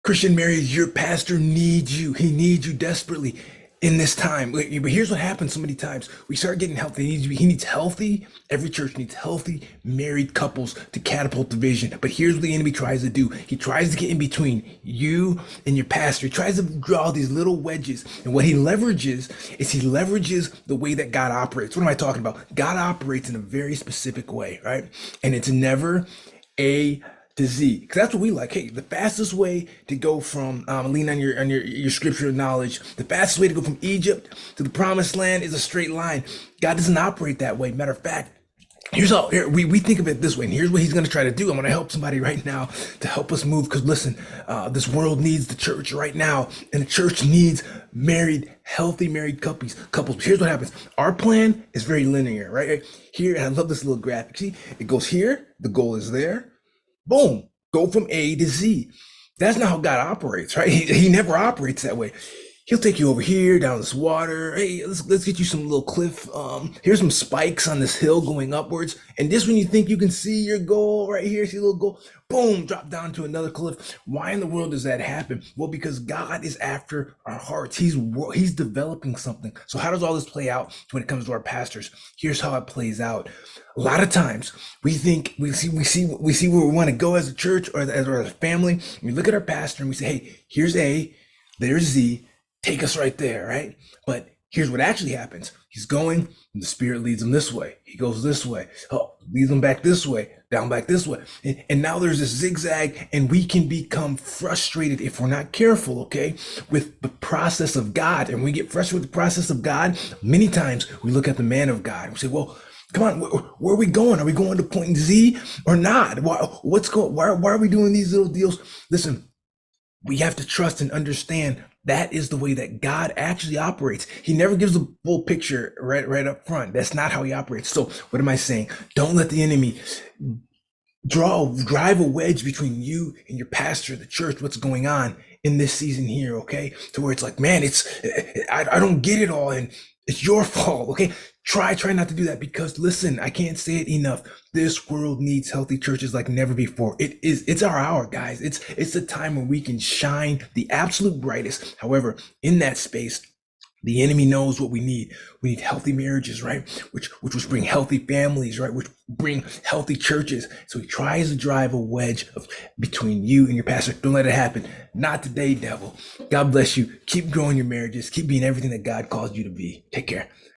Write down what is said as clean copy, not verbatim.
Christian marriage, your pastor needs you. He needs you desperately in this time. But here's what happens so many times. We start getting healthy. He needs healthy, every church needs healthy married couples to catapult the vision. But here's what the enemy tries to do. He tries to get in between you and your pastor. He tries to draw these little wedges. And what he leverages is he leverages the way that God operates. What am I talking about? God operates in a very specific way, right? And it's never A to Z, because that's what we like. Hey, the fastest way to go from lean on your scriptural knowledge. The fastest way to go from Egypt to the promised land is a straight line. God doesn't operate that way. Matter of fact, we think of it this way, and here's what he's going to try to do. I'm going to help somebody right now to help us move, because listen, this world needs the church right now, and the church needs healthy married couples. Here's what happens. Our plan is very linear, right? Here, and I love this little graphic. See, it goes here. The goal is there. Boom, go from A to Z. That's not how God operates, right? He never operates that way. He'll take you over here, down this water. Hey, let's get you some little cliff. Here's some spikes on this hill going upwards. And just when you think you can see your goal right here, see a little goal, boom, drop down to another cliff. Why in the world does that happen? Well, because God is after our hearts. He's developing something. So how does all this play out when it comes to our pastors? Here's how it plays out. A lot of times we think we see where we want to go as a church or as a family. We look at our pastor and we say, hey, here's A, there's Z. Take us right there, right? But here's what actually happens. He's going, and the Spirit leads him this way. He goes this way. Oh, leads him back this way, down back this way. And now there's this zigzag, and we can become frustrated if we're not careful, okay, with the process of God. And when we get frustrated with the process of God, many times we look at the man of God and we say, well, come on, where are we going? Are we going to point Z or not? Why are we doing these little deals? Listen, we have to trust and understand that is the way that God actually operates. He never gives the full picture right up front. That's not how he operates. So what am I saying? Don't let the enemy drive a wedge between you and your pastor, the church, what's going on in this season here, okay? To where it's like, man, I don't get it all, and it's your fault, okay? Try not to do that, because listen, I can't say it enough. This world needs healthy churches like never before. It's our hour, guys. It's the time when we can shine the absolute brightest. However, in that space, the enemy knows what we need. We need healthy marriages, right? Which bring healthy families, right? Which bring healthy churches. So he tries to drive a wedge between you and your pastor. Don't let it happen. Not today, devil. God bless you. Keep growing your marriages. Keep being everything that God calls you to be. Take care.